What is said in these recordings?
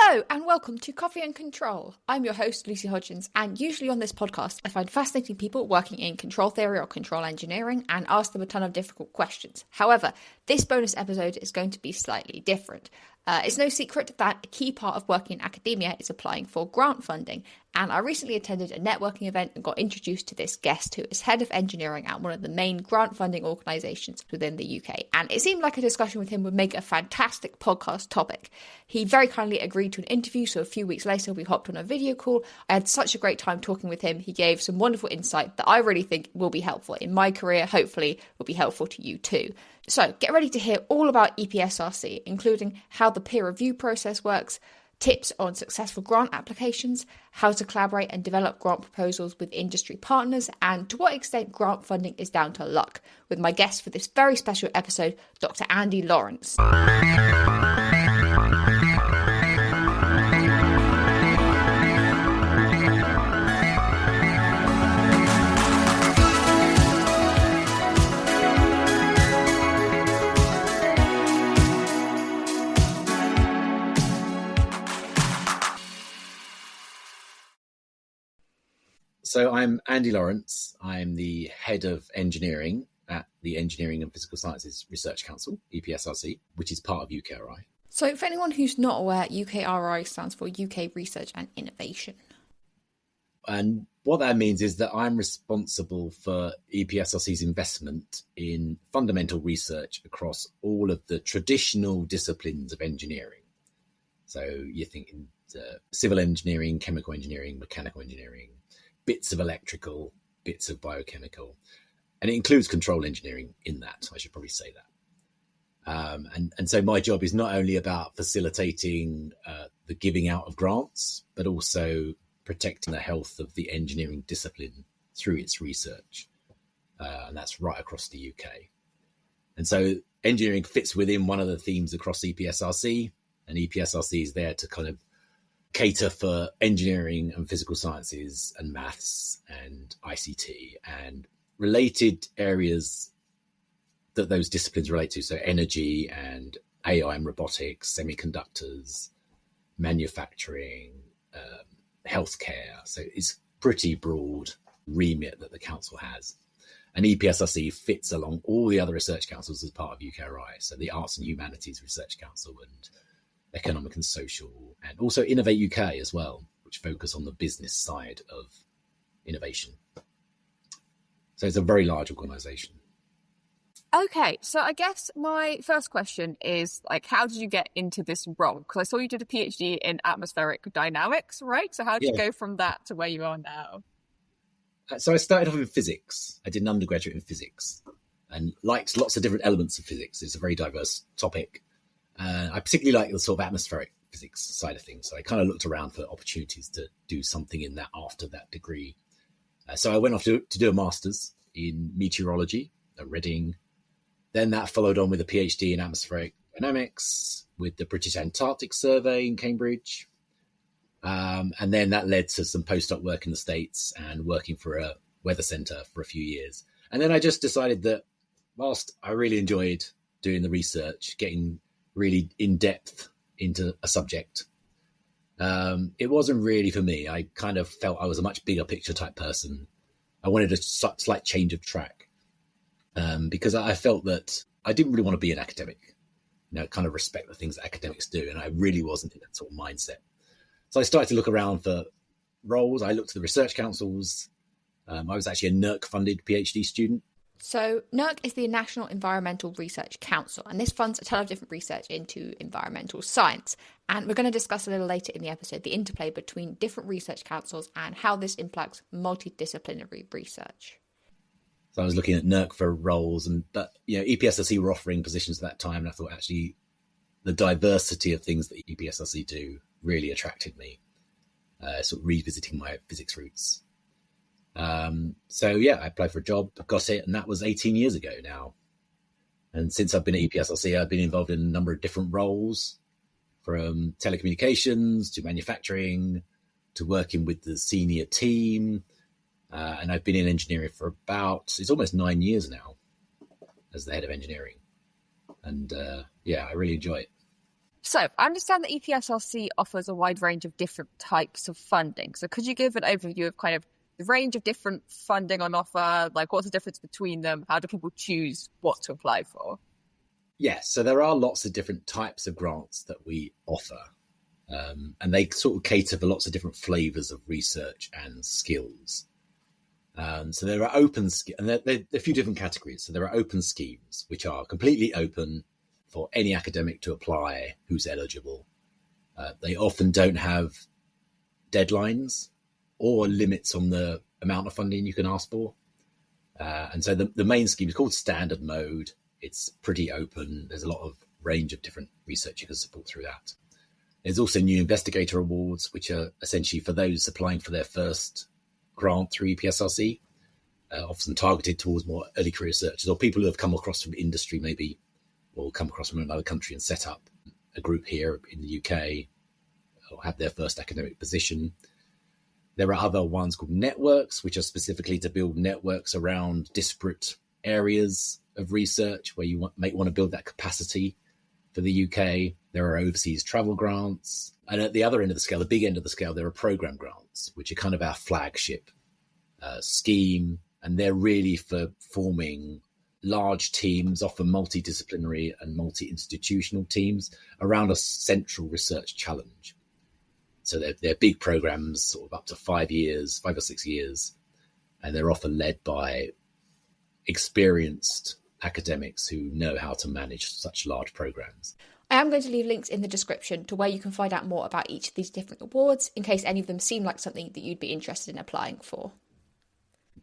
Hello and welcome to Coffee and Control. I'm your host, Lucy Hodgins, and usually on this podcast, I find fascinating people working in control theory or control engineering and ask them a ton of difficult questions. However, this bonus episode is going to be slightly different. It's no secret that a key part of working in academia is applying for grant funding, and I recently attended a networking event and got introduced to this guest who is head of engineering at one of the main grant funding organisations within the UK, and it seemed like a discussion with him would make a fantastic podcast topic. He very kindly agreed to an interview, so a few weeks later we hopped on a video call. I had such a great time talking with him. He gave some wonderful insight that I really think will be helpful in my career, hopefully will be helpful to you too. So get ready to hear all about EPSRC, including how the peer review process works, tips on successful grant applications, how to collaborate and develop grant proposals with industry partners, and to what extent grant funding is down to luck, with my guest for this very special episode, Dr. Andy Lawrence. So I'm Andy Lawrence. I'm the head of engineering at the Engineering and Physical Sciences Research Council, EPSRC, which is part of UKRI. So for anyone who's not aware, UKRI stands for UK Research and Innovation. And what that means is that I'm responsible for EPSRC's investment in fundamental research across all of the traditional disciplines of engineering. So you're thinking civil engineering, chemical engineering, mechanical engineering, bits of electrical, bits of biochemical, and it includes control engineering in that. I should probably say that. And so my job is not only about facilitating the giving out of grants, but also protecting the health of the engineering discipline through its research. And that's right across the UK. And so engineering fits within one of the themes across EPSRC, and EPSRC is there to kind of cater for engineering and physical sciences and maths and ICT and related areas that those disciplines relate to. So energy and AI and robotics, semiconductors, manufacturing, healthcare. So it's pretty broad remit that the council has. And EPSRC fits along all the other research councils as part of UKRI. So the Arts and Humanities Research Council and Economic and Social, and also Innovate UK as well, which focus on the business side of innovation. So it's a very large organisation. Okay, so I guess my first question is, how did you get into this role? Because I saw you did a PhD in atmospheric dynamics, right? So how did you go from that to where you are now? So I started off in physics. I did an undergraduate in physics and liked lots of different elements of physics. It's a very diverse topic. I particularly like the sort of atmospheric physics side of things. So I kind of looked around for opportunities to do something in that after that degree. So I went off to do a master's in meteorology at Reading. Then that followed on with a PhD in atmospheric dynamics with the British Antarctic Survey in Cambridge. And then that led to some postdoc work in the States and working for a weather centre for a few years. And then I just decided that whilst I really enjoyed doing the research, getting really in depth into a subject, it wasn't really for me. I kind of felt I was a much bigger picture type person. I wanted a slight change of track because I felt that I didn't really want to be an academic, kind of respect the things that academics do. And I really wasn't in that sort of mindset. So I started to look around for roles. I looked at the research councils. I was actually a NERC funded PhD student. So NERC is the National Environmental Research Council, and this funds a ton of different research into environmental science. And we're going to discuss a little later in the episode the interplay between different research councils and how this impacts multidisciplinary research. So I was looking at NERC for roles, but EPSRC were offering positions at that time, and I thought actually the diversity of things that EPSRC do really attracted me, sort of revisiting my physics roots. I applied for a job, got it, and that was 18 years ago now. And since I've been at EPSRC, I've been involved in a number of different roles, from telecommunications to manufacturing to working with the senior team. And I've been in engineering for it's almost 9 years now as the head of engineering. And I really enjoy it. So I understand that EPSRC offers a wide range of different types of funding. So could you give an overview of kind of the range of different funding on offer? Like, what's the difference between them? How do people choose what to apply for? Yes, so there are lots of different types of grants that we offer. And they sort of cater for lots of different flavors of research and skills. So there are open, and there are a few different categories. So there are open schemes, which are completely open for any academic to apply who's eligible. They often don't have deadlines or limits on the amount of funding you can ask for. And so the main scheme is called Standard Mode. It's pretty open. There's a lot of range of different research you can support through that. There's also new investigator awards, which are essentially for those applying for their first grant through EPSRC, often targeted towards more early career researchers or people who have come across from industry maybe, or come across from another country and set up a group here in the UK or have their first academic position. There are other ones called networks, which are specifically to build networks around disparate areas of research where you might want to build that capacity for the UK. There are overseas travel grants. And at the other end of the scale, the big end of the scale, there are program grants, which are kind of our flagship scheme. And they're really for forming large teams, often multidisciplinary and multi-institutional teams around a central research challenge. So they're big programs, sort of up to 5 or 6 years, and they're often led by experienced academics who know how to manage such large programs. I am going to leave links in the description to where you can find out more about each of these different awards in case any of them seem like something that you'd be interested in applying for.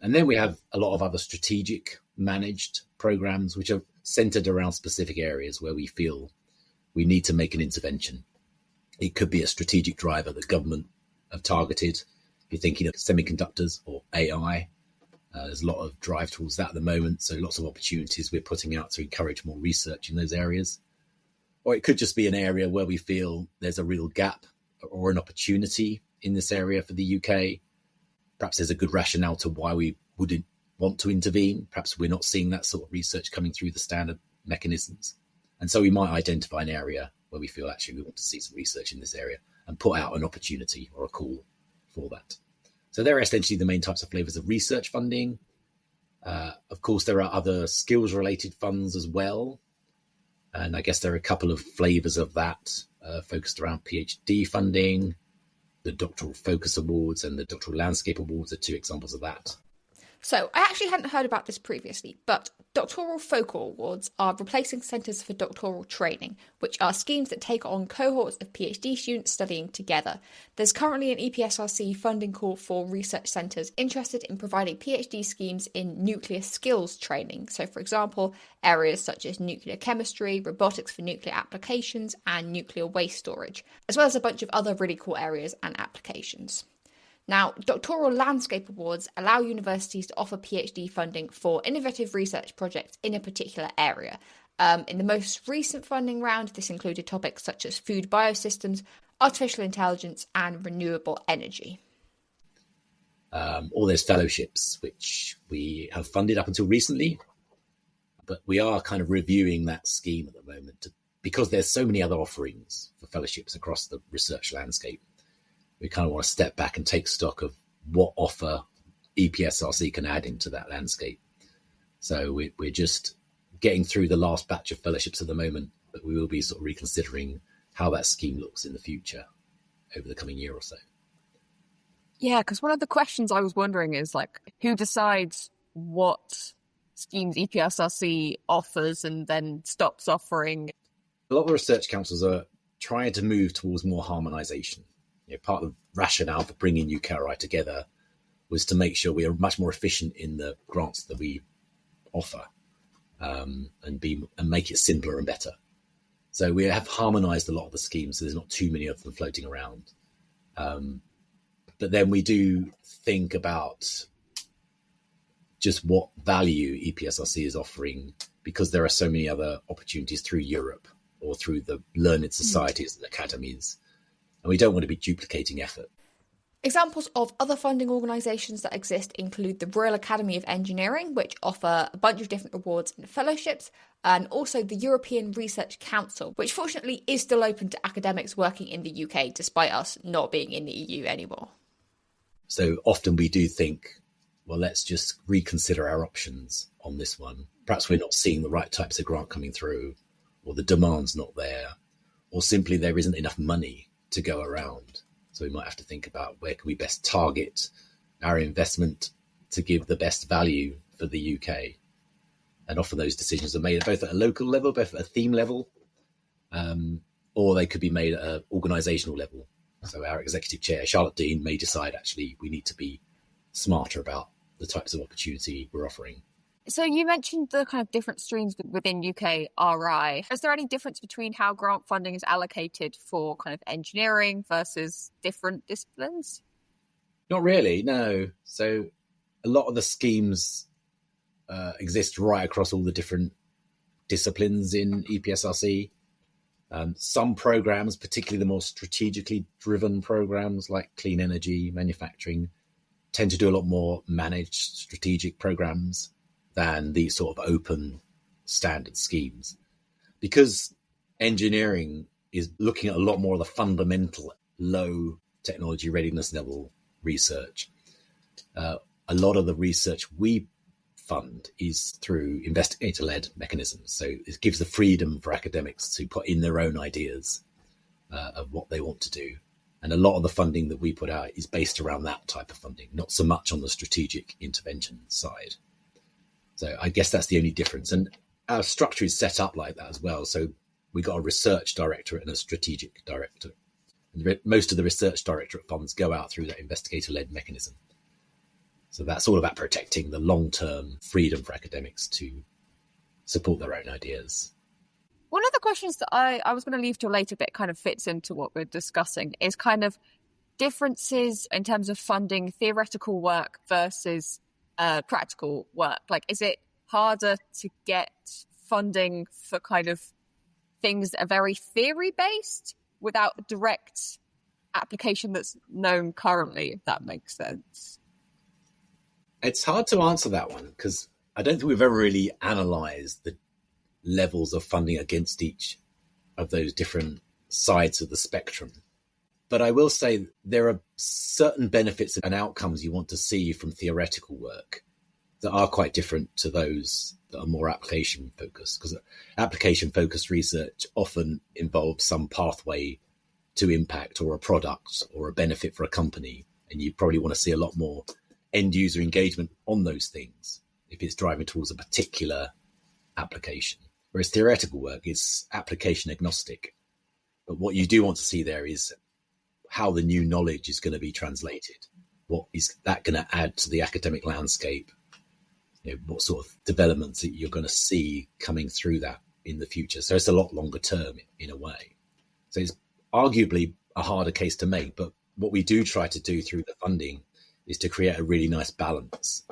And then we have a lot of other strategic managed programs, which are centered around specific areas where we feel we need to make an intervention. It could be a strategic driver that government have targeted. If you're thinking of semiconductors or AI, there's a lot of drive towards that at the moment. So lots of opportunities we're putting out to encourage more research in those areas. Or it could just be an area where we feel there's a real gap or an opportunity in this area for the UK. Perhaps there's a good rationale to why we wouldn't want to intervene. Perhaps we're not seeing that sort of research coming through the standard mechanisms. And so we might identify an area where we feel actually we want to see some research in this area and put out an opportunity or a call for that. So there are essentially the main types of flavors of research funding. Of course, there are other skills-related funds as well. And I guess there are a couple of flavors of that focused around PhD funding. The Doctoral Focus Awards and the Doctoral Landscape Awards are two examples of that. So, I actually hadn't heard about this previously, but Doctoral Focal Awards are replacing Centres for Doctoral Training, which are schemes that take on cohorts of PhD students studying together. There's currently an EPSRC funding call for research centres interested in providing PhD schemes in nuclear skills training. So, for example, areas such as nuclear chemistry, robotics for nuclear applications, and nuclear waste storage, as well as a bunch of other really cool areas and applications. Now, Doctoral Landscape Awards allow universities to offer PhD funding for innovative research projects in a particular area. In the most recent funding round, this included topics such as food biosystems, artificial intelligence, and renewable energy. All those fellowships, which we have funded up until recently, but we are kind of reviewing that scheme at the moment because there's so many other offerings for fellowships across the research landscape. We kind of want to step back and take stock of what offer EPSRC can add into that landscape. So we're just getting through the last batch of fellowships at the moment, but we will be sort of reconsidering how that scheme looks in the future over the coming year or so. Yeah, because one of the questions I was wondering is like, who decides what schemes EPSRC offers and then stops offering? A lot of the research councils are trying to move towards more harmonisation. Part of the rationale for bringing UKRI together was to make sure we are much more efficient in the grants that we offer and make it simpler and better. So we have harmonised a lot of the schemes, so there's not too many of them floating around. But then we do think about just what value EPSRC is offering because there are so many other opportunities through Europe or through the learned societies and academies. And we don't want to be duplicating effort. Examples of other funding organisations that exist include the Royal Academy of Engineering, which offer a bunch of different awards and fellowships, and also the European Research Council, which fortunately is still open to academics working in the UK, despite us not being in the EU anymore. So often we do think, well, let's just reconsider our options on this one. Perhaps we're not seeing the right types of grant coming through, or the demand's not there, or simply there isn't enough money to go around. So we might have to think about where can we best target our investment to give the best value for the UK. And often those decisions are made both at a local level, both at a theme level, or they could be made at an organisational level. So our executive chair, Charlotte Dean, may decide actually we need to be smarter about the types of opportunity we're offering. So you mentioned the kind of different streams within UK RI. Is there any difference between how grant funding is allocated for kind of engineering versus different disciplines? Not really, no. So a lot of the schemes exist right across all the different disciplines in EPSRC. Some programs, particularly the more strategically driven programs like clean energy, manufacturing, tend to do a lot more managed strategic programs than these sort of open standard schemes. Because engineering is looking at a lot more of the fundamental low technology readiness level research. A lot of the research we fund is through investigator-led mechanisms. So it gives the freedom for academics to put in their own ideas of what they want to do. And a lot of the funding that we put out is based around that type of funding, not so much on the strategic intervention side. So I guess that's the only difference. And our structure is set up like that as well. So we got a research directorate and a strategic directorate. And most of the research directorate funds go out through that investigator-led mechanism. So that's all about protecting the long-term freedom for academics to support their own ideas. One of the questions that I was going to leave to a later bit kind of fits into what we're discussing is kind of differences in terms of funding theoretical work versus practical work. Like, is it harder to get funding for kind of things that are very theory-based without direct application that's known currently, if that makes sense? It's hard to answer that one because I don't think we've ever really analysed the levels of funding against each of those different sides of the spectrum. But I will say there are certain benefits and outcomes you want to see from theoretical work that are quite different to those that are more application focused, because application focused research often involves some pathway to impact or a product or a benefit for a company. And you probably want to see a lot more end user engagement on those things if it's driving towards a particular application. Whereas theoretical work is application agnostic. But what you do want to see there is how the new knowledge is going to be translated. What is that going to add to the academic landscape? You know, what sort of developments that you're going to see coming through that in the future. So it's a lot longer term in a way. So it's arguably a harder case to make. But what we do try to do through the funding is to create a really nice balance.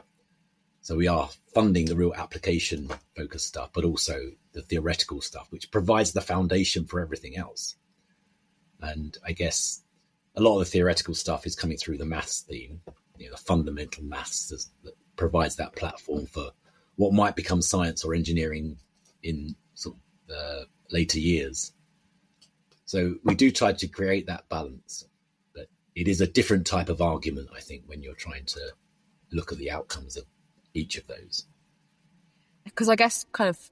So we are funding the real application focused stuff, but also the theoretical stuff, which provides the foundation for everything else. And I guess a lot of the theoretical stuff is coming through the maths theme, you know, the fundamental maths that provides that platform for what might become science or engineering in sort of later years. So we do try to create that balance, but it is a different type of argument, I think, when you're trying to look at the outcomes of each of those. Because I guess kind of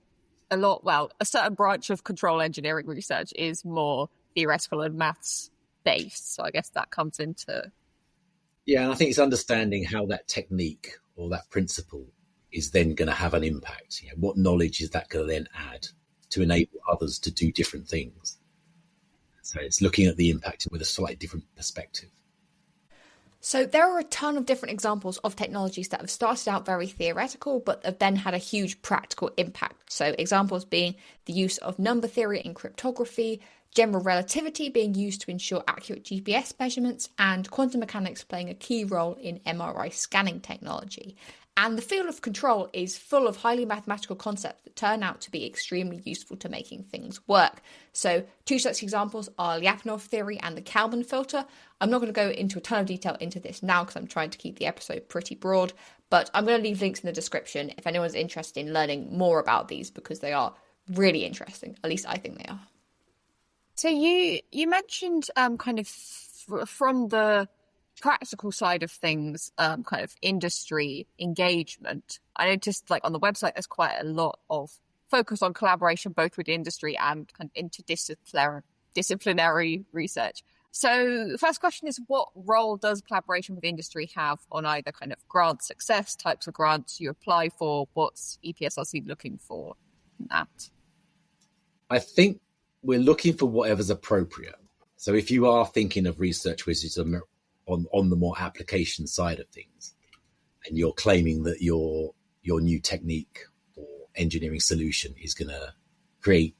a certain branch of control engineering research is more theoretical and maths based. So I guess that comes into... Yeah, and I think it's understanding how that technique or that principle is then going to have an impact. You know, what knowledge is that going to then add to enable others to do different things? So it's looking at the impact with a slightly different perspective. So there are a ton of different examples of technologies that have started out very theoretical, but have then had a huge practical impact. So examples being the use of number theory in cryptography, general relativity being used to ensure accurate GPS measurements, and quantum mechanics playing a key role in MRI scanning technology. And the field of control is full of highly mathematical concepts that turn out to be extremely useful to making things work. So 2 such examples are Lyapunov theory and the Kalman filter. I'm not going to go into a ton of detail into this now because I'm trying to keep the episode pretty broad, but I'm going to leave links in the description if anyone's interested in learning more about these, because they are really interesting. At least I think they are. So you mentioned kind of from the practical side of things, kind of industry engagement. I noticed like on the website there's quite a lot of focus on collaboration both with industry and kind of interdisciplinary research. So the first question is, what role does collaboration with industry have on either kind of grant success, types of grants you apply for? What's EPSRC looking for in that? I think we're looking for whatever's appropriate. So if you are thinking of research which is on the more application side of things, and you're claiming that your new technique or engineering solution is going to create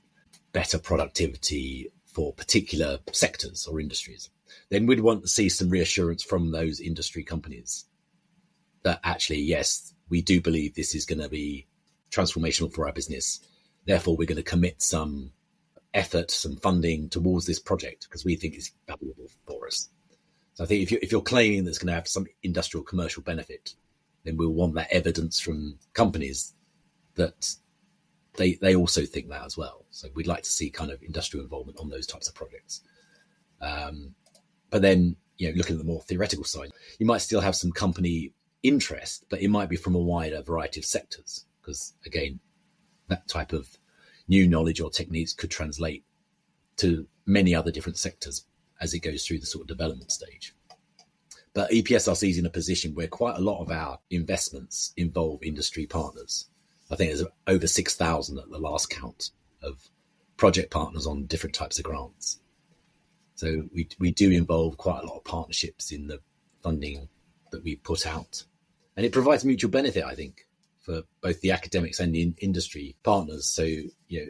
better productivity for particular sectors or industries, then we'd want to see some reassurance from those industry companies that actually, yes, we do believe this is going to be transformational for our business. Therefore, we're going to commit some effort, some funding towards this project because we think it's valuable for us. So I think if you're claiming that's going to have some industrial commercial benefit, then we'll want that evidence from companies that they also think that as well. So we'd like to see kind of industrial involvement on those types of projects. But then, looking at the more theoretical side, you might still have some company interest, but it might be from a wider variety of sectors. Because again, that type of new knowledge or techniques could translate to many other different sectors as it goes through the sort of development stage. But EPSRC is in a position where quite a lot of our investments involve industry partners. I think there's over 6,000 at the last count of project partners on different types of grants. So we do involve quite a lot of partnerships in the funding that we put out. And it provides mutual benefit, I think, for both the academics and the industry partners. So,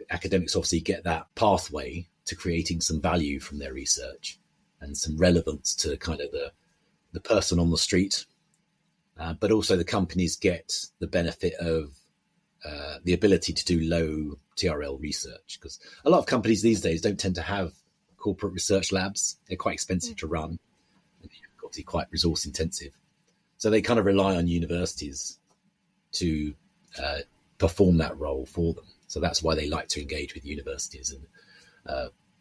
academics obviously get that pathway to creating some value from their research and some relevance to kind of the person on the street. But also the companies get the benefit of the ability to do low TRL research, because a lot of companies these days don't tend to have corporate research labs. They're quite expensive to run, and obviously quite resource intensive. So they kind of rely on universities to perform that role for them. So that's why they like to engage with universities and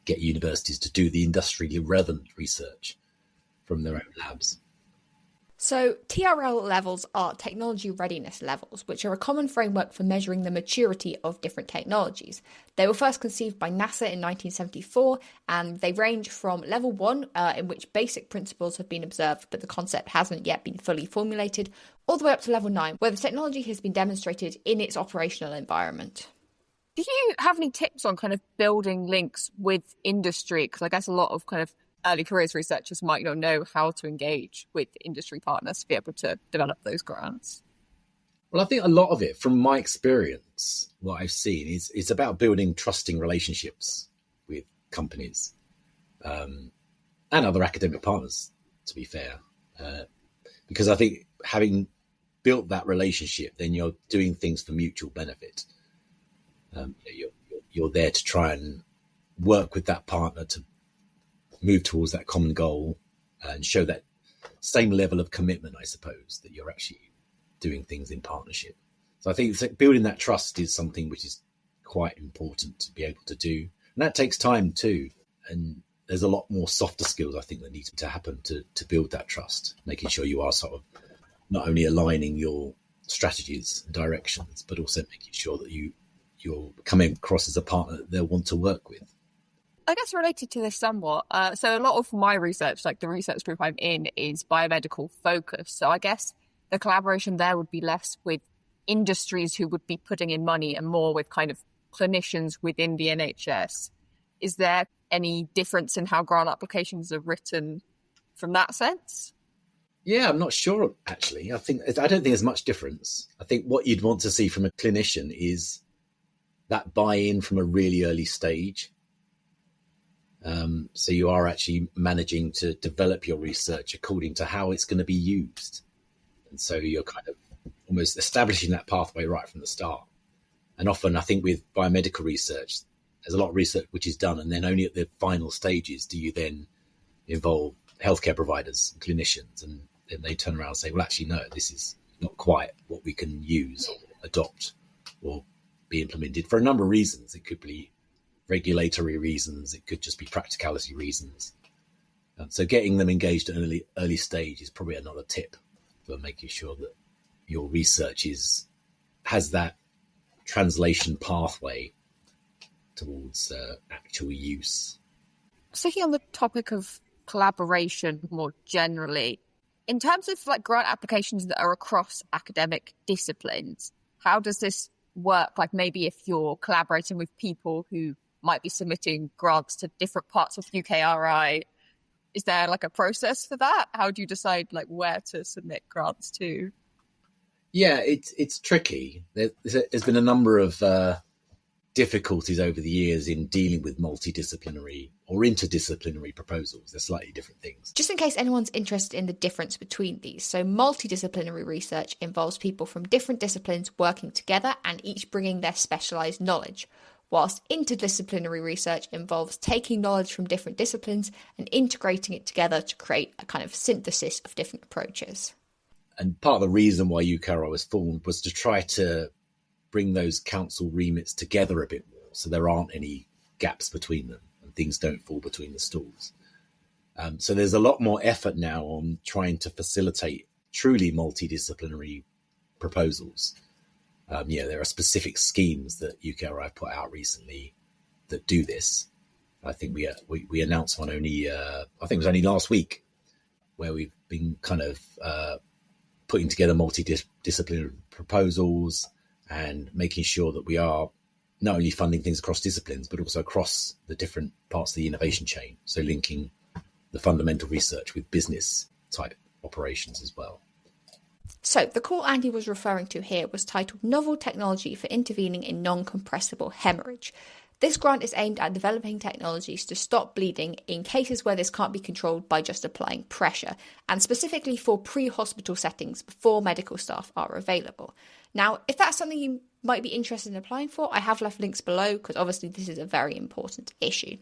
get universities to do the industrially relevant research from their own labs. So TRL levels are technology readiness levels, which are a common framework for measuring the maturity of different technologies. They were first conceived by NASA in 1974, and they range from level 1, in which basic principles have been observed, but the concept hasn't yet been fully formulated, all the way up to level 9, where the technology has been demonstrated in its operational environment. Do you have any tips on kind of building links with industry? Because I guess a lot of kind of early careers researchers might not know how to engage with industry partners to be able to develop those grants. Well, I think a lot of it, from my experience, what I've seen is it's about building trusting relationships with companies and other academic partners, to be fair. Because I think having built that relationship, then you're doing things for mutual benefit. You're there to try and work with that partner to move towards that common goal and show that same level of commitment, I suppose, that you're actually doing things in partnership. So I think building that trust is something which is quite important to be able to do. And that takes time too. And there's a lot more softer skills, I think, that need to happen to build that trust, making sure you are sort of not only aligning your strategies and directions, but also making sure that you're coming across as a partner that they'll want to work with. I guess related to this somewhat, so a lot of my research, like the research group I'm in, is biomedical focused. So I guess the collaboration there would be less with industries who would be putting in money and more with kind of clinicians within the NHS. Is there any difference in how grant applications are written from that sense? Yeah, I'm not sure, actually. I don't think there's much difference. I think what you'd want to see from a clinician is that buy-in from a really early stage. So you are actually managing to develop your research according to how it's going to be used. And so you're kind of almost establishing that pathway right from the start. And often I think with biomedical research, there's a lot of research which is done, and then only at the final stages do you then involve healthcare providers and clinicians, and then they turn around and say, well, actually, no, this is not quite what we can use or adopt or be implemented for a number of reasons. It could be regulatory reasons, it could just be practicality reasons. So getting them engaged at an early stage is probably another tip for making sure that your research has that translation pathway towards actual use. Sticking on the topic of collaboration more generally, in terms of like grant applications that are across academic disciplines, how does this work? Like maybe if you're collaborating with people who might be submitting grants to different parts of UKRI, is there like a process for that? How do you decide like where to submit grants to? Yeah, it's tricky. There's been a number of difficulties over the years in dealing with multidisciplinary or interdisciplinary proposals. They're slightly different things. Just in case anyone's interested in the difference between these, so multidisciplinary research involves people from different disciplines working together and each bringing their specialised knowledge, whilst interdisciplinary research involves taking knowledge from different disciplines and integrating it together to create a kind of synthesis of different approaches. And part of the reason why UKRI was formed was to try to bring those council remits together a bit more, so there aren't any gaps between them and things don't fall between the stools. So there's a lot more effort now on trying to facilitate truly multidisciplinary proposals. There are specific schemes that UKRI put out recently that do this. I think we announced one only, I think it was only last week, where we've been kind of putting together multidisciplinary proposals and making sure that we are not only funding things across disciplines, but also across the different parts of the innovation chain. So linking the fundamental research with business type operations as well. So the call Andy was referring to here was titled Novel Technology for Intervening in Non-Compressible Hemorrhage. This grant is aimed at developing technologies to stop bleeding in cases where this can't be controlled by just applying pressure, and specifically for pre-hospital settings before medical staff are available. Now, if that's something you might be interested in applying for, I have left links below because obviously this is a very important issue.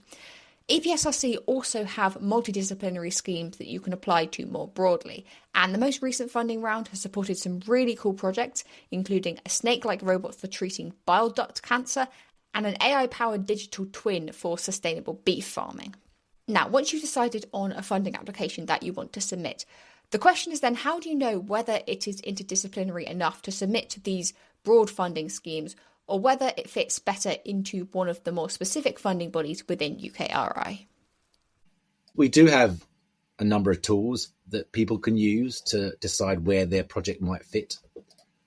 EPSRC also have multidisciplinary schemes that you can apply to more broadly, and the most recent funding round has supported some really cool projects, including a snake-like robot for treating bile duct cancer and an AI-powered digital twin for sustainable beef farming. Now, once you've decided on a funding application that you want to submit, the question is then, how do you know whether it is interdisciplinary enough to submit to these broad funding schemes, or whether it fits better into one of the more specific funding bodies within UKRI? We do have a number of tools that people can use to decide where their project might fit.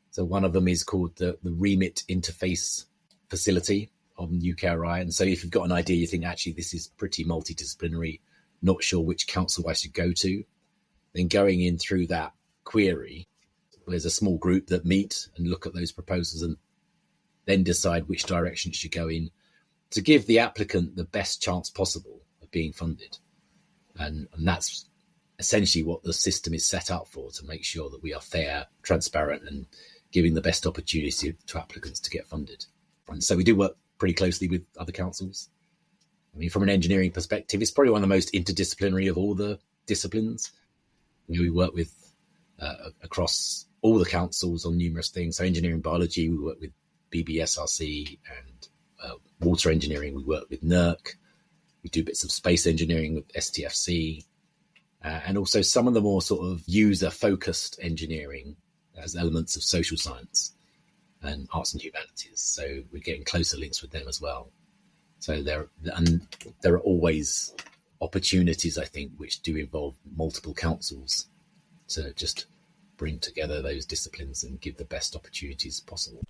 So one of them is called the Remit Interface Facility on UKRI. And so if you've got an idea, you think, actually, this is pretty multidisciplinary, not sure which council I should go to, then going in through that query, there's a small group that meet and look at those proposals and then decide which direction it should go in to give the applicant the best chance possible of being funded. And that's essentially what the system is set up for, to make sure that we are fair, transparent, and giving the best opportunity to applicants to get funded. And so we do work pretty closely with other councils. I mean, from an engineering perspective, it's probably one of the most interdisciplinary of all the disciplines. We work with across all the councils on numerous things. So engineering biology, we work with EPSRC, and water engineering, we work with NERC. We do bits of space engineering with STFC, and also some of the more sort of user-focused engineering as elements of social science and arts and humanities. So we're getting closer links with them as well. So there are always opportunities, I think, which do involve multiple councils to just bring together those disciplines and give the best opportunities possible.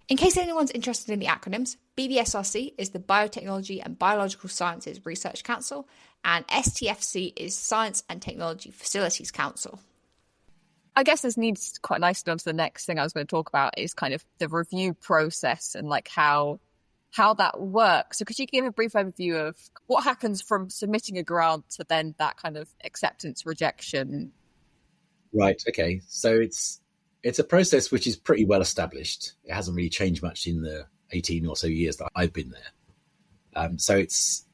In case anyone's interested in the acronyms, BBSRC is the Biotechnology and Biological Sciences Research Council, and STFC is Science and Technology Facilities Council. I guess this leads quite nicely onto the next thing I was going to talk about, is kind of the review process and like how that works. So could you give a brief overview of what happens from submitting a grant to then that kind of acceptance, rejection? Right. Okay. So It's a process which is pretty well established. It hasn't really changed much in the 18 or so years that I've been there. So it's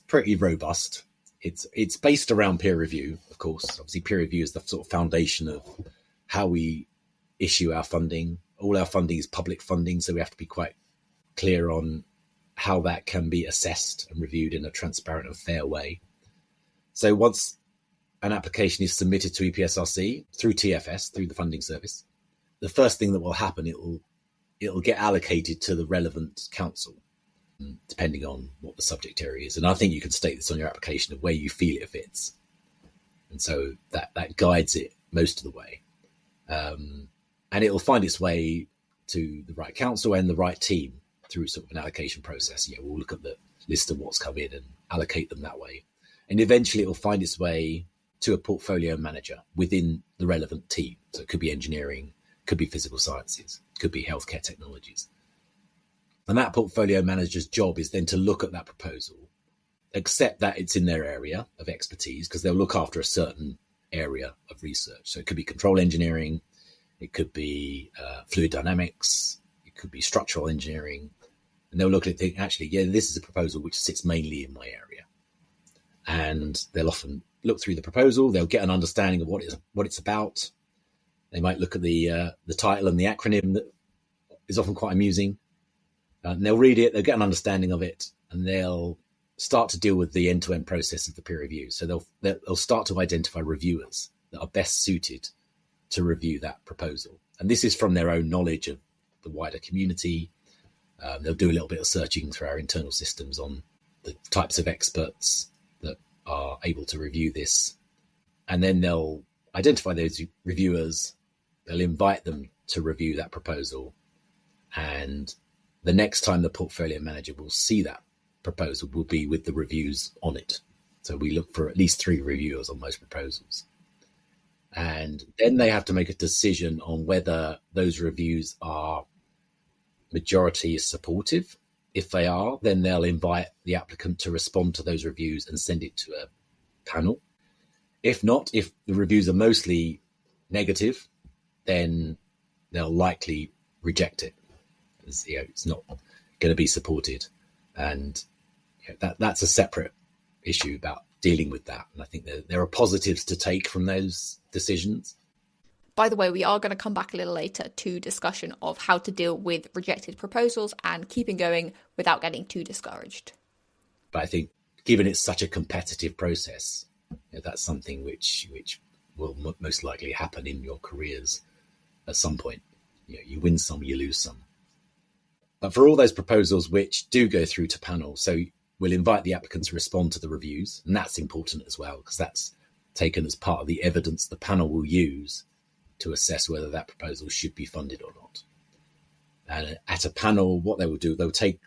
pretty robust. It's based around peer review, of course. Obviously, peer review is the sort of foundation of how we issue our funding. All our funding is public funding, so we have to be quite clear on how that can be assessed and reviewed in a transparent and fair way. So once an application is submitted to EPSRC through TFS, through the funding service, the first thing that will happen, it'll get allocated to the relevant council, depending on what the subject area is. And I think you can state this on your application of where you feel it fits. And so that guides it most of the way. And it'll find its way to the right council and the right team through sort of an allocation process. We'll look at the list of what's come in and allocate them that way. And eventually it will find its way to a portfolio manager within the relevant team. So it could be engineering, could be physical sciences, could be healthcare technologies. And that portfolio manager's job is then to look at that proposal, accept that it's in their area of expertise, because they'll look after a certain area of research. So it could be control engineering, it could be fluid dynamics, it could be structural engineering. And they'll look at it and think, actually, this is a proposal which sits mainly in my area. And they'll often look through the proposal, they'll get an understanding of what it's about. They might look at the title and the acronym that is often quite amusing. And they'll read it, they'll get an understanding of it, and they'll start to deal with the end-to-end process of the peer review. So they'll start to identify reviewers that are best suited to review that proposal. And this is from their own knowledge of the wider community. They'll do a little bit of searching through our internal systems on the types of experts that are able to review this. And then they'll identify those reviewers, they'll invite them to review that proposal. And the next time the portfolio manager will see that proposal will be with the reviews on it. So we look for at least 3 reviewers on most proposals. And then they have to make a decision on whether those reviews are majority supportive. If they are, then they'll invite the applicant to respond to those reviews and send it to a panel. If not, if the reviews are mostly negative, then they'll likely reject it. It's not going to be supported. And that's a separate issue about dealing with that. And I think there are positives to take from those decisions. By the way, we are going to come back a little later to discussion of how to deal with rejected proposals and keeping going without getting too discouraged. But I think given it's such a competitive process, that's something which will most likely happen in your careers at some point. You win some, you lose some. But for all those proposals which do go through to panel, so we'll invite the applicant to respond to the reviews, and that's important as well, because that's taken as part of the evidence the panel will use to assess whether that proposal should be funded or not. And at a panel, what they will do, they'll take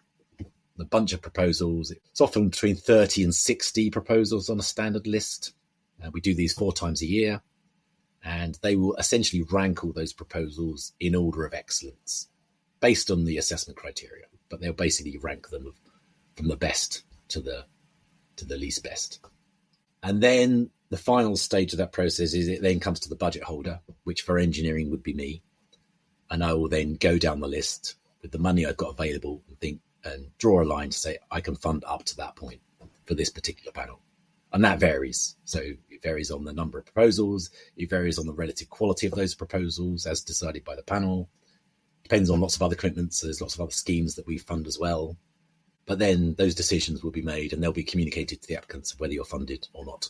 a bunch of proposals. It's often between 30 and 60 proposals on a standard list. We do these 4 times a year, and they will essentially rank all those proposals in order of excellence based on the assessment criteria, but they'll basically rank them from the best to the least best. And then the final stage of that process is it then comes to the budget holder, which for engineering would be me. And I will then go down the list with the money I've got available and draw a line to say I can fund up to that point for this particular panel. And that varies. So it varies on the number of proposals. It varies on the relative quality of those proposals as decided by the panel. Depends on lots of other commitments. So there's lots of other schemes that we fund as well. But then those decisions will be made and they'll be communicated to the applicants of whether you're funded or not.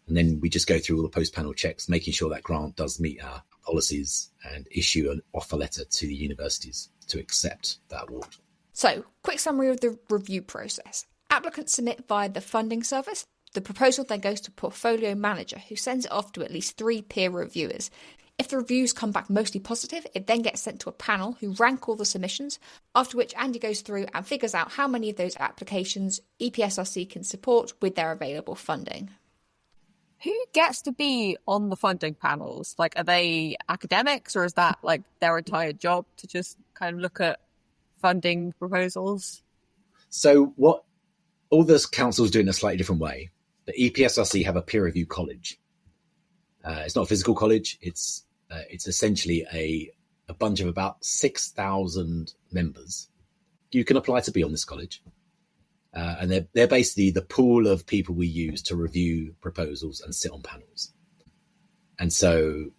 And then we just go through all the post-panel checks, making sure that grant does meet our policies and issue an offer letter to the universities to accept that award. So, quick summary of the review process. Applicants submit via the funding service. The proposal then goes to portfolio manager, who sends it off to at least 3 peer reviewers. If the reviews come back mostly positive, it then gets sent to a panel who rank all the submissions, after which Andy goes through and figures out how many of those applications EPSRC can support with their available funding. Who gets to be on the funding panels? Like, are they academics, or is that like their entire job to just kind of look at funding proposals? So what all those councils do in a slightly different way. The EPSRC have a peer review college. It's not a physical college. It's essentially a bunch of about 6,000 members. You can apply to be on this college. And they're basically the pool of people we use to review proposals and sit on panels. And so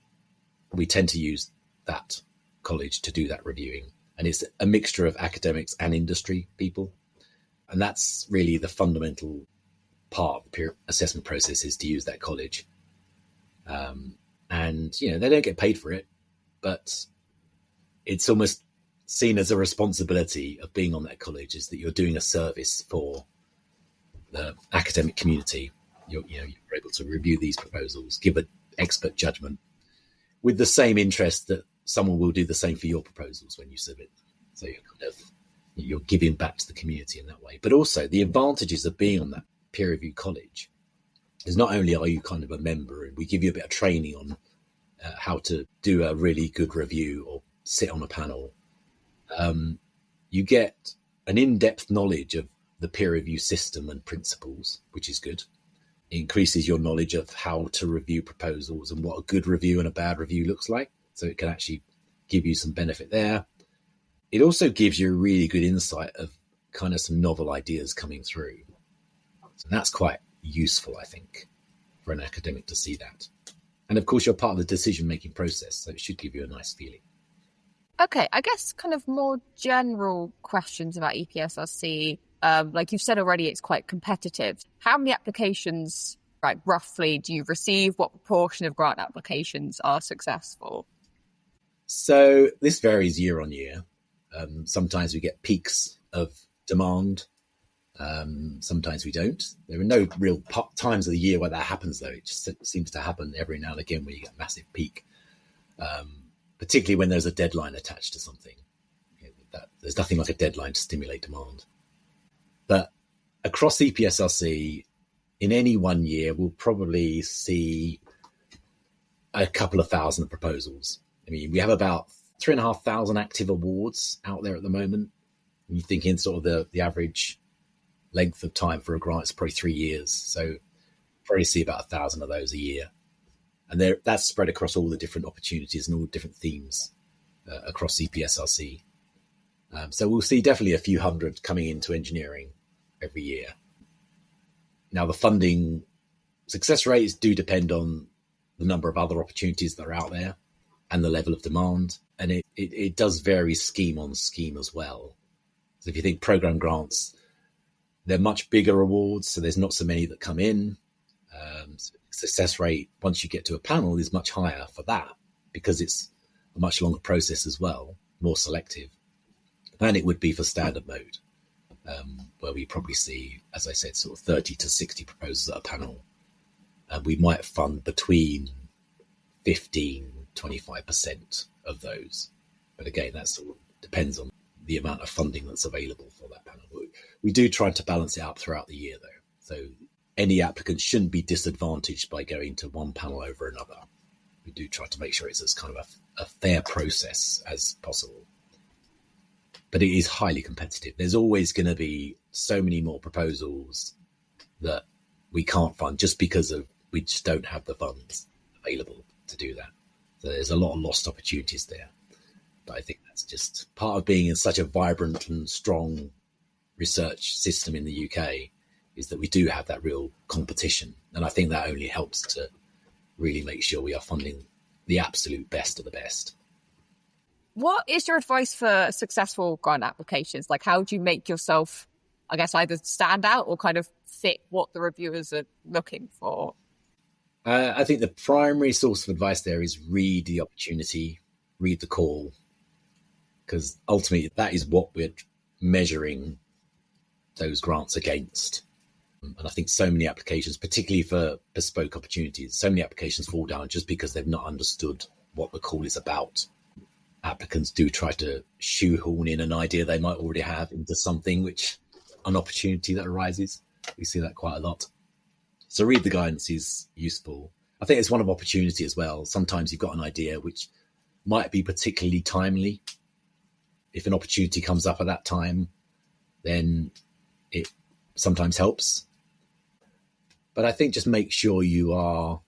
we tend to use that college to do that reviewing. And it's a mixture of academics and industry people. And that's really the fundamental part of the peer assessment process, is to use that college. And, they don't get paid for it, but it's almost seen as a responsibility of being on that college, is that you're doing a service for the academic community. You're able to review these proposals, give an expert judgment with the same interest that someone will do the same for your proposals when you submit them. So you're giving back to the community in that way. But also the advantages of being on that peer review college is not only are you kind of a member, and we give you a bit of training on how to do a really good review or sit on a panel, you get an in-depth knowledge of the peer review system and principles, which is good. It increases your knowledge of how to review proposals and what a good review and a bad review looks like. So it can actually give you some benefit there. It also gives you a really good insight of kind of some novel ideas coming through. So that's quite useful, I think, for an academic to see that. And of course, you're part of the decision-making process, so it should give you a nice feeling. Okay, I guess kind of more general questions about EPSRC. Like you've said already, it's quite competitive. How many applications, roughly, do you receive? What proportion of grant applications are successful? So this varies year on year. Sometimes we get peaks of demand. Sometimes we don't. There are no real times of the year where that happens, though. It just seems to happen every now and again where you get a massive peak, particularly when there's a deadline attached to something. There's nothing like a deadline to stimulate demand. But across EPSRC, in any one year, we'll probably see a couple of thousand proposals. I mean, we have about 3,500 active awards out there at the moment. When you think in sort of the average length of time for a grant, it's probably 3 years. So probably see about 1,000 of those a year. And that's spread across all the different opportunities and all the different themes across EPSRC. So we'll see definitely a few hundred coming into engineering every year. Now, the funding success rates do depend on the number of other opportunities that are out there and the level of demand. And it does vary scheme on scheme as well. So if you think program grants, they're much bigger awards, so there's not so many that come in. Success rate, once you get to a panel, is much higher for that because it's a much longer process as well, more selective than it would be for standard mode, where we probably see, as I said, sort of 30 to 60 proposals at a panel. And we might fund between 15-25% of those. But again, that sort of depends on the amount of funding that's available for that panel. We do try to balance it out throughout the year, though. So any applicant shouldn't be disadvantaged by going to one panel over another. We do try to make sure it's as kind of a fair process as possible. But it is highly competitive. There's always going to be so many more proposals that we can't fund just because we just don't have the funds available to do that. So there's a lot of lost opportunities there. But I think that's just part of being in such a vibrant and strong research system in the UK, is that we do have that real competition. And I think that only helps to really make sure we are funding the absolute best of the best. What is your advice for successful grant applications? Like, how do you make yourself, I guess, either stand out or kind of fit what the reviewers are looking for? I think the primary source of advice there is read the opportunity, read the call, because ultimately that is what we're measuring those grants against. And I think so many applications, particularly for bespoke opportunities, so many applications fall down just because they've not understood what the call is about. Applicants do try to shoehorn in an idea they might already have into something, an opportunity that arises. We see that quite a lot. So read the guidance is useful. I think it's one of opportunity as well. Sometimes you've got an idea which might be particularly timely. If an opportunity comes up at that time, then it sometimes helps. But I think just make sure you are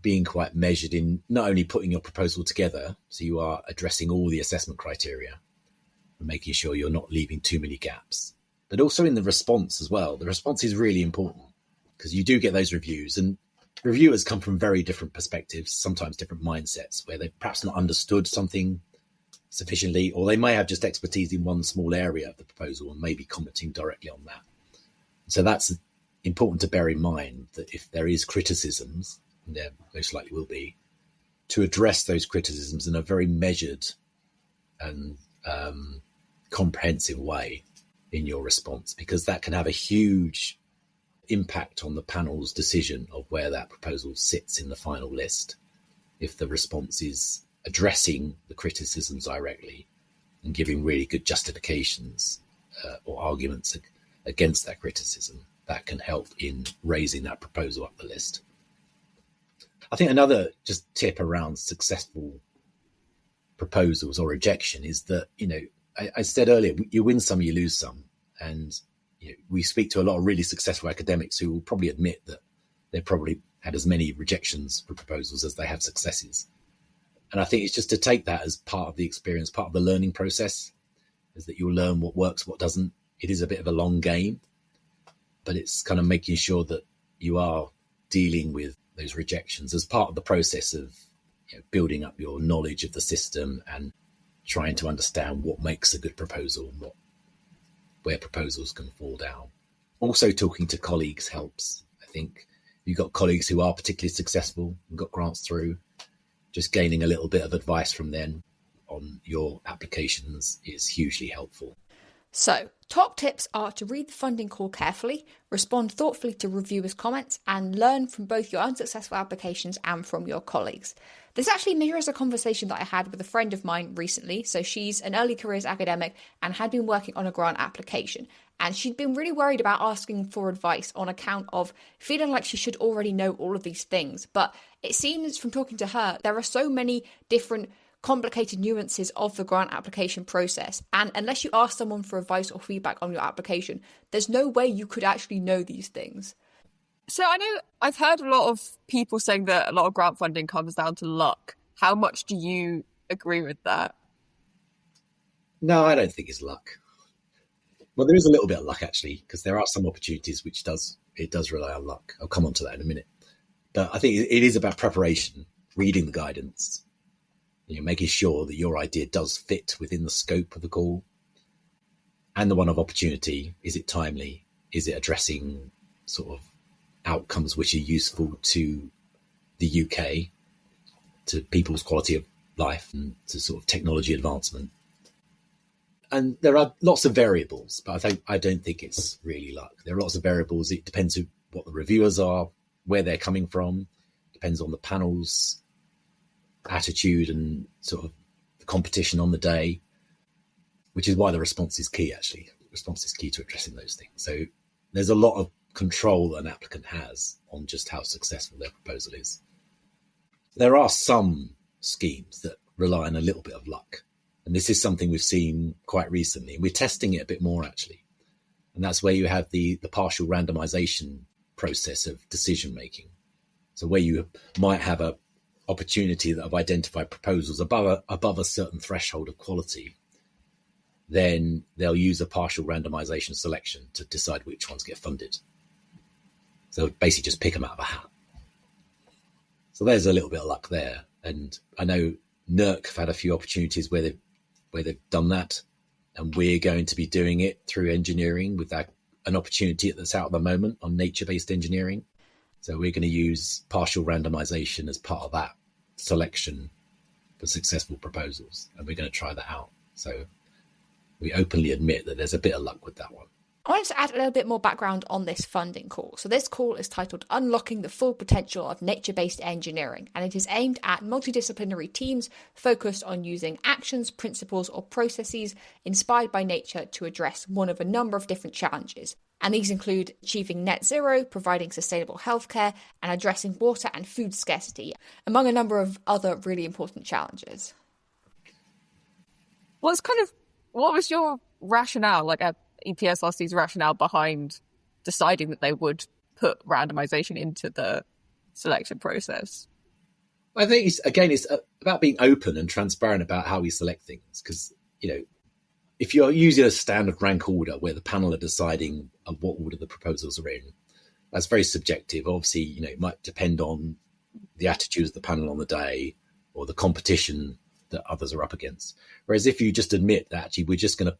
being quite measured in not only putting your proposal together, so you are addressing all the assessment criteria and making sure you're not leaving too many gaps, but also in the response as well. The response is really important because you do get those reviews, and reviewers come from very different perspectives, sometimes different mindsets, where they've perhaps not understood something sufficiently, or they may have just expertise in one small area of the proposal and may be commenting directly on that. So that's important to bear in mind, that if there is criticisms, and there most likely will be, to address those criticisms in a very measured and comprehensive way in your response, because that can have a huge impact on the panel's decision of where that proposal sits in the final list. If the response is addressing the criticisms directly and giving really good justifications or arguments against that criticism, that can help in raising that proposal up the list. I think another just tip around successful proposals or rejection is that, I said earlier, you win some, you lose some. And we speak to a lot of really successful academics who will probably admit that they've probably had as many rejections for proposals as they have successes. And I think it's just to take that as part of the experience, part of the learning process, is that you'll learn what works, what doesn't. It is a bit of a long game, but it's kind of making sure that you are dealing with those rejections as part of the process of building up your knowledge of the system and trying to understand what makes a good proposal and where proposals can fall down. Also, talking to colleagues helps. I think you've got colleagues who are particularly successful and got grants through, just gaining a little bit of advice from them on your applications is hugely helpful. So, top tips are to read the funding call carefully, respond thoughtfully to reviewers' comments, and learn from both your unsuccessful applications and from your colleagues. This actually mirrors a conversation that I had with a friend of mine recently. So she's an early careers academic and had been working on a grant application. And she'd been really worried about asking for advice on account of feeling like she should already know all of these things. But it seems from talking to her, there are so many different complicated nuances of the grant application process. And unless you ask someone for advice or feedback on your application, there's no way you could actually know these things. So I know I've heard a lot of people saying that a lot of grant funding comes down to luck. How much do you agree with that? No, I don't think it's luck. Well, there is a little bit of luck, actually, because there are some opportunities which does rely on luck. I'll come on to that in a minute. But I think it is about preparation, reading the guidance, making sure that your idea does fit within the scope of the call and the one of opportunity. Is it timely? Is it addressing sort of outcomes which are useful to the UK, to people's quality of life and to sort of technology advancement? And there are lots of variables, but I don't think it's really luck. There are lots of variables. It depends on what the reviewers are, where they're coming from, depends on the panel's attitude and sort of the competition on the day, which is why the response is key, actually. The response is key to addressing those things. So there's a lot of control that an applicant has on just how successful their proposal is. There are some schemes that rely on a little bit of luck. And this is something we've seen quite recently. We're testing it a bit more, actually. And that's where you have the partial randomization process of decision making. So where you might have a opportunity that have identified proposals above a certain threshold of quality, then they'll use a partial randomization selection to decide which ones get funded. So basically just pick them out of a hat. So there's a little bit of luck there. And I know NERC have had a few opportunities where they've done that. And we're going to be doing it through engineering with an opportunity that's out at the moment on nature-based engineering. So we're going to use partial randomization as part of that selection for successful proposals. And we're going to try that out. So we openly admit that there's a bit of luck with that one. I wanted to add a little bit more background on this funding call. So this call is titled Unlocking the Full Potential of Nature-Based Engineering, and it is aimed at multidisciplinary teams focused on using actions, principles, or processes inspired by nature to address one of a number of different challenges. And these include achieving net zero, providing sustainable healthcare, and addressing water and food scarcity, among a number of other really important challenges. What was your rationale, at EPSRC's rationale behind deciding that they would put randomization into the selection process? I think it's about being open and transparent about how we select things. Because, if you're using a standard rank order where the panel are deciding what order the proposals are in, that's very subjective. Obviously, it might depend on the attitudes of the panel on the day or the competition that others are up against. Whereas if you just admit that actually we're just going to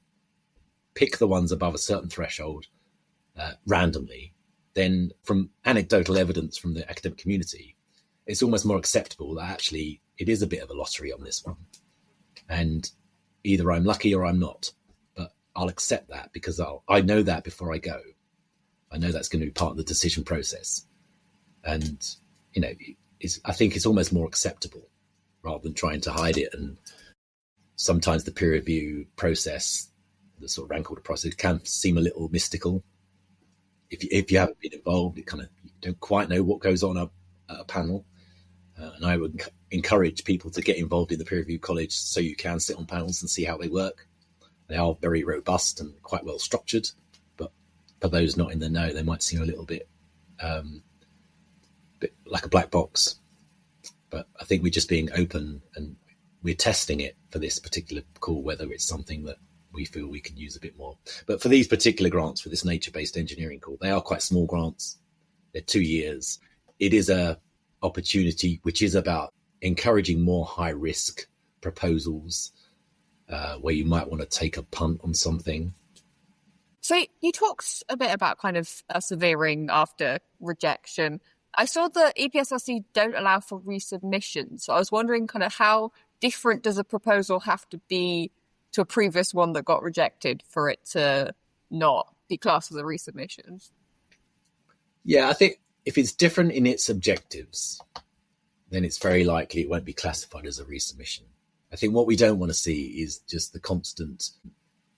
pick the ones above a certain threshold randomly, then from anecdotal evidence from the academic community, it's almost more acceptable that actually it is a bit of a lottery on this one. And either I'm lucky or I'm not, but I'll accept that because I know that before I go. I know that's going to be part of the decision process. And, I think it's almost more acceptable rather than trying to hide it. And sometimes the peer review process, the sort of rank order process, can seem a little mystical. If you haven't been involved, you don't quite know what goes on at a panel. And I would encourage people to get involved in the peer review college so you can sit on panels and see how they work. They are very robust and quite well structured, but for those not in the know, they might seem a little bit like a black box. But I think we're just being open and we're testing it for this particular call, whether it's something that we feel we can use a bit more. But for these particular grants, for this nature-based engineering call, they are quite small grants. They're 2 years. It is a opportunity which is about encouraging more high-risk proposals where you might want to take a punt on something. So you talked a bit about kind of persevering after rejection. I saw that EPSRC don't allow for resubmission. So I was wondering kind of how different does a proposal have to be to a previous one that got rejected for it to not be classed as a resubmission? Yeah, I think if it's different in its objectives, then it's very likely it won't be classified as a resubmission. I think what we don't want to see is just the constant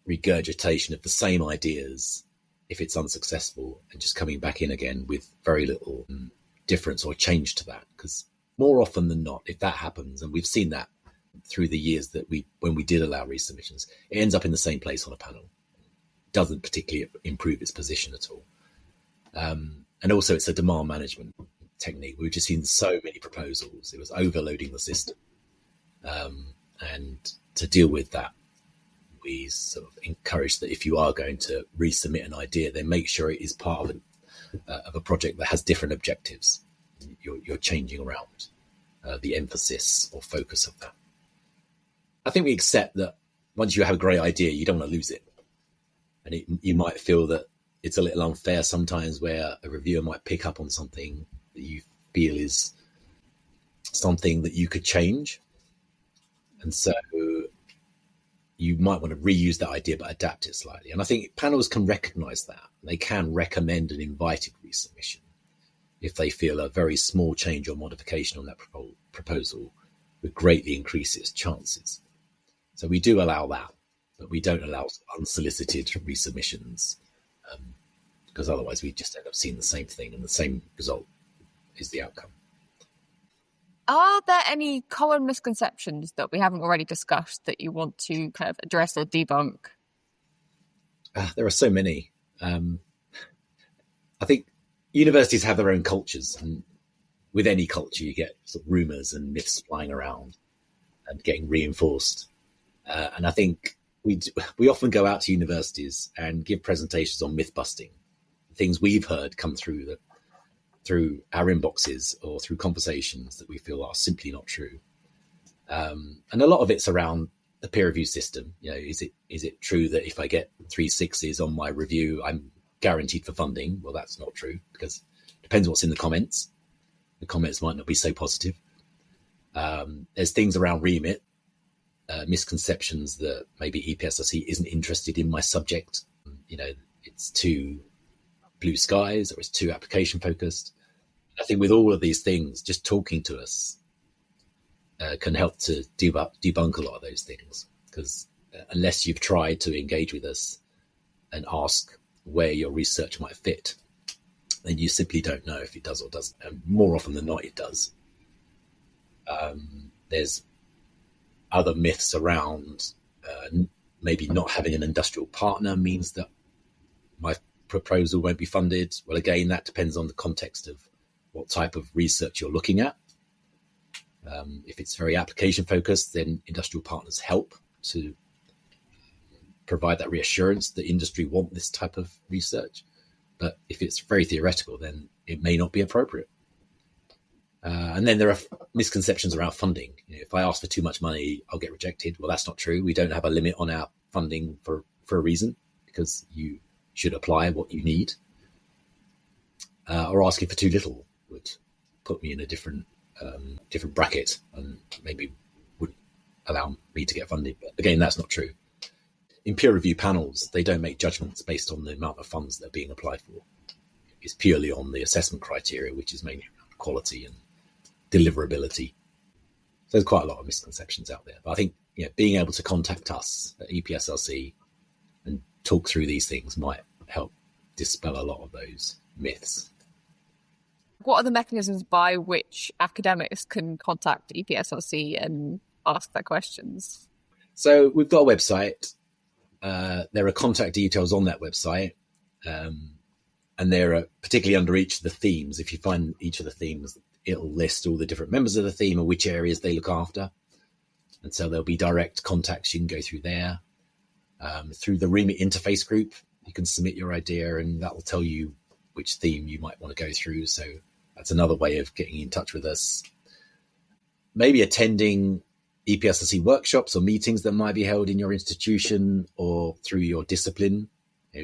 regurgitation of the same ideas if it's unsuccessful and just coming back in again with very little difference or change to that. Because more often than not, if that happens, and we've seen that through the years that when we did allow resubmissions, it ends up in the same place on a panel. It doesn't particularly improve its position at all. And also it's a demand management technique. We've just seen so many proposals. It was overloading the system. And to deal with that, we sort of encourage that if you are going to resubmit an idea, then make sure it is part of a project that has different objectives. You're changing around the emphasis or focus of that. I think we accept that once you have a great idea, you don't want to lose it. And you might feel that it's a little unfair sometimes where a reviewer might pick up on something that you feel is something that you could change. And so you might want to reuse that idea but adapt it slightly. And I think panels can recognize that. They can recommend an invited resubmission if they feel a very small change or modification on that proposal would greatly increase its chances. So we do allow that, but we don't allow unsolicited resubmissions because otherwise we just end up seeing the same thing and the same result is the outcome. Are there any common misconceptions that we haven't already discussed that you want to kind of address or debunk? There are so many. I think universities have their own cultures, and with any culture you get sort of rumours and myths flying around and getting reinforced. And I think we often go out to universities and give presentations on myth busting, things we've heard come through our inboxes or through conversations that we feel are simply not true. And a lot of it's around the peer review system. Is it true that if I get 3 6s on my review, I'm guaranteed for funding? Well, that's not true because it depends what's in the comments. The comments might not be so positive. There's things around remit, misconceptions that maybe EPSRC isn't interested in my subject. It's too blue skies or it's too application focused. I think with all of these things, just talking to us can help to debunk a lot of those things, because unless you've tried to engage with us and ask where your research might fit, then you simply don't know if it does or doesn't. And more often than not, it does. There's other myths around maybe not having an industrial partner means that my proposal won't be funded. Well, again, that depends on the context of what type of research you're looking at. If it's very application focused, then industrial partners help to provide that reassurance that industry want this type of research. But if it's very theoretical, then it may not be appropriate. And then there are misconceptions around funding. If I ask for too much money, I'll get rejected. Well, that's not true. We don't have a limit on our funding for a reason, because you should apply what you need. Or asking for too little would put me in a different bracket and maybe would allow me to get funded. But again, that's not true. In peer review panels, they don't make judgments based on the amount of funds that are being applied for. It's purely on the assessment criteria, which is mainly around quality and deliverability. So there's quite a lot of misconceptions out there. But I think being able to contact us at EPSRC and talk through these things might help dispel a lot of those myths. What are the mechanisms by which academics can contact EPSRC and ask their questions? So we've got a website. There are contact details on that website. And there are, particularly under each of the themes, if you find each of the themes, it'll list all the different members of the theme and which areas they look after. And so there'll be direct contacts you can go through there. Through the Remit interface group, you can submit your idea and that will tell you which theme you might want to go through. So that's another way of getting in touch with us. Maybe attending EPSRC workshops or meetings that might be held in your institution or through your discipline.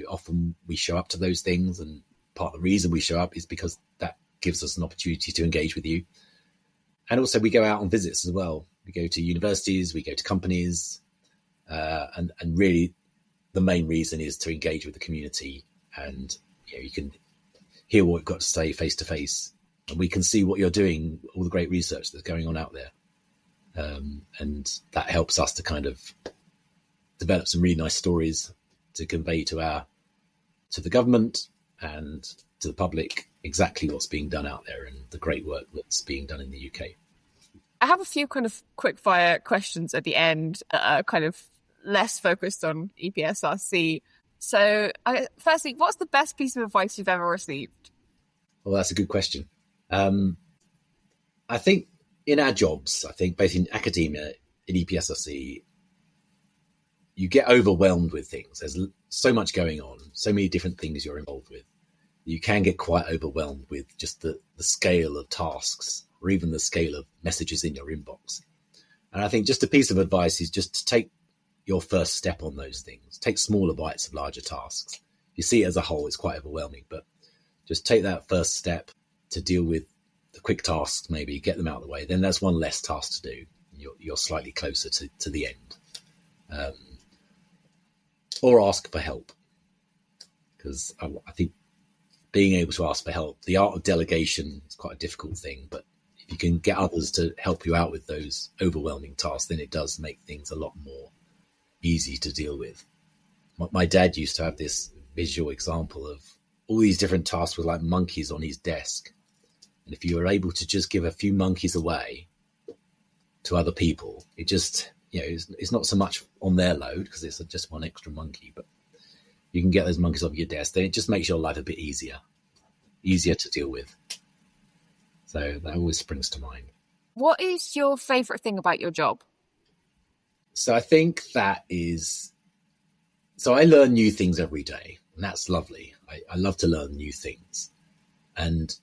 Often we show up to those things, and part of the reason we show up is because that gives us an opportunity to engage with you. And also we go out on visits as well. We go to universities, we go to companies, and really the main reason is to engage with the community, and you can hear what we've got to say face to face, and we can see what you're doing, all the great research that's going on out there. And that helps us to kind of develop some really nice stories to convey to the government and to the public exactly what's being done out there and the great work that's being done in the UK. I have a few kind of quick fire questions at the end, kind of less focused on EPSRC. So firstly, what's the best piece of advice you've ever received? Well, that's a good question. I think in our jobs, both in academia, in EPSRC, you get overwhelmed with things. There's so much going on, so many different things you're involved with. You can get quite overwhelmed with just the scale of tasks or even the scale of messages in your inbox. And I think just a piece of advice is just to take your first step on those things. Take smaller bites of larger tasks. You see it as a whole, it's quite overwhelming, but just take that first step to deal with the quick tasks, maybe get them out of the way. Then there's one less task to do. You're slightly closer to the end. Or ask for help, because I think being able to ask for help, the art of delegation is quite a difficult thing, but if you can get others to help you out with those overwhelming tasks, then it does make things a lot more easy to deal with. My dad used to have this visual example of all these different tasks with like monkeys on his desk. And if you were able to just give a few monkeys away to other people, it just, it's not so much on their load because it's just one extra monkey, but you can get those monkeys off your desk. Then it just makes your life a bit easier to deal with. So that always springs to mind. What is your favourite thing about your job? So I think I learn new things every day, and that's lovely. I love to learn new things. And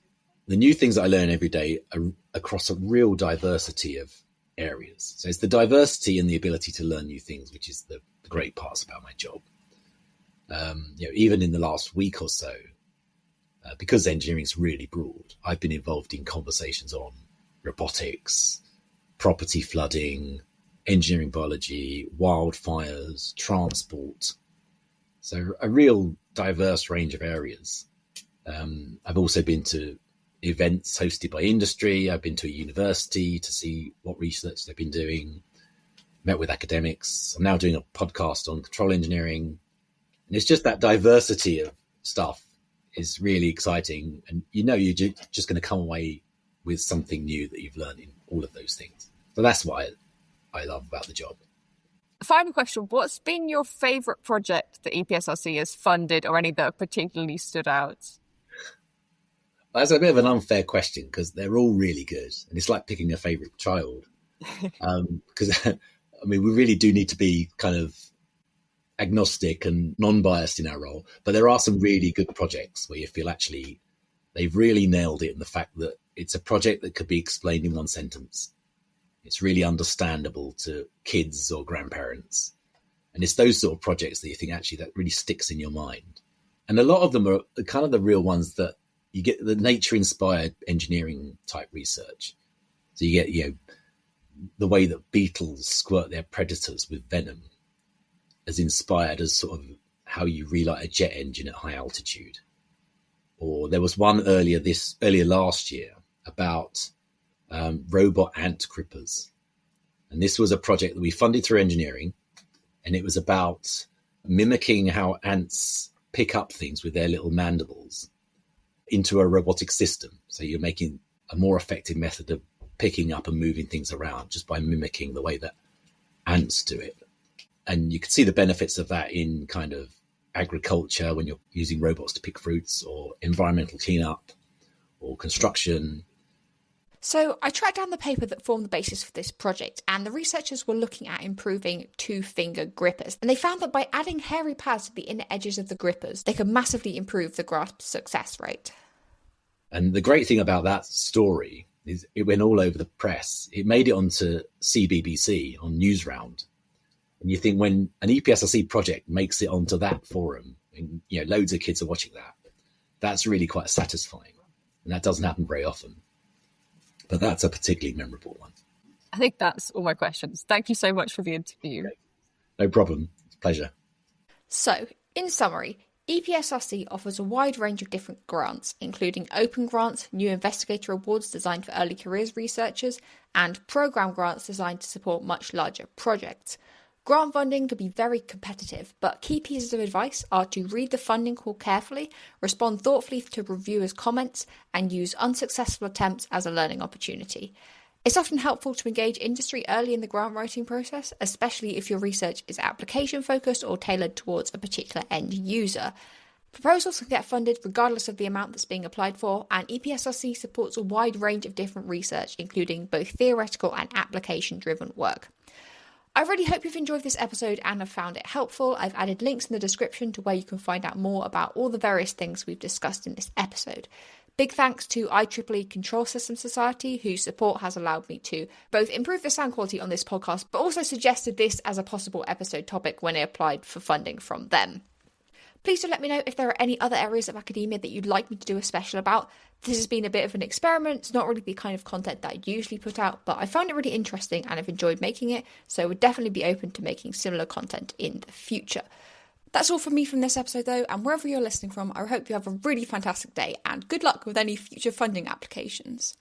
the new things that I learn every day are across a real diversity of areas. So it's the diversity and the ability to learn new things, which is the great parts about my job. Even in the last week or so, because engineering is really broad, I've been involved in conversations on robotics, property flooding, engineering biology, wildfires, transport. So a real diverse range of areas. I've also been to events hosted by industry. I've been to a university to see what research they've been doing, met with academics. I'm now doing a podcast on control engineering. And it's just that diversity of stuff is really exciting. And you're just going to come away with something new that you've learned in all of those things. So that's what I love about the job. Final question. What's been your favourite project that EPSRC has funded, or any that have particularly stood out? That's a bit of an unfair question because they're all really good. And it's like picking a favourite child. Because, we really do need to be kind of agnostic and non-biased in our role. But there are some really good projects where you feel actually they've really nailed it in the fact that it's a project that could be explained in one sentence. It's really understandable to kids or grandparents. And it's those sort of projects that you think actually that really sticks in your mind. And a lot of them are kind of the real ones that you get the nature-inspired engineering type research. So you get, the way that beetles squirt their predators with venom as inspired as sort of how you relight a jet engine at high altitude. Or there was one earlier last year about robot ant grippers. And this was a project that we funded through engineering. And it was about mimicking how ants pick up things with their little mandibles into a robotic system. So you're making a more effective method of picking up and moving things around just by mimicking the way that ants do it. And you can see the benefits of that in kind of agriculture when you're using robots to pick fruits, or environmental cleanup, or construction. So I tracked down the paper that formed the basis for this project, and the researchers were looking at improving two-finger grippers. And they found that by adding hairy pads to the inner edges of the grippers, they could massively improve the grasp success rate. And the great thing about that story is it went all over the press. It made it onto CBBC on Newsround. And you think when an EPSRC project makes it onto that forum, and loads of kids are watching that, that's really quite satisfying. And that doesn't happen very often. But that's a particularly memorable one. I think that's all my questions. Thank you so much for the interview. No problem. It's a pleasure. So, in summary, EPSRC offers a wide range of different grants, including open grants, new investigator awards designed for early careers researchers, and programme grants designed to support much larger projects. Grant funding can be very competitive, but key pieces of advice are to read the funding call carefully, respond thoughtfully to reviewers' comments, and use unsuccessful attempts as a learning opportunity. It's often helpful to engage industry early in the grant writing process, especially if your research is application focused or tailored towards a particular end user. Proposals can get funded regardless of the amount that's being applied for, and EPSRC supports a wide range of different research, including both theoretical and application-driven work. I really hope you've enjoyed this episode and have found it helpful. I've added links in the description to where you can find out more about all the various things we've discussed in this episode. Big thanks to IEEE Control System Society, whose support has allowed me to both improve the sound quality on this podcast, but also suggested this as a possible episode topic when I applied for funding from them. Please do let me know if there are any other areas of academia that you'd like me to do a special about. This has been a bit of an experiment. It's not really the kind of content that I usually put out, but I found it really interesting and I've enjoyed making it, so I would definitely be open to making similar content in the future. That's all from me from this episode though, and wherever you're listening from, I hope you have a really fantastic day and good luck with any future funding applications.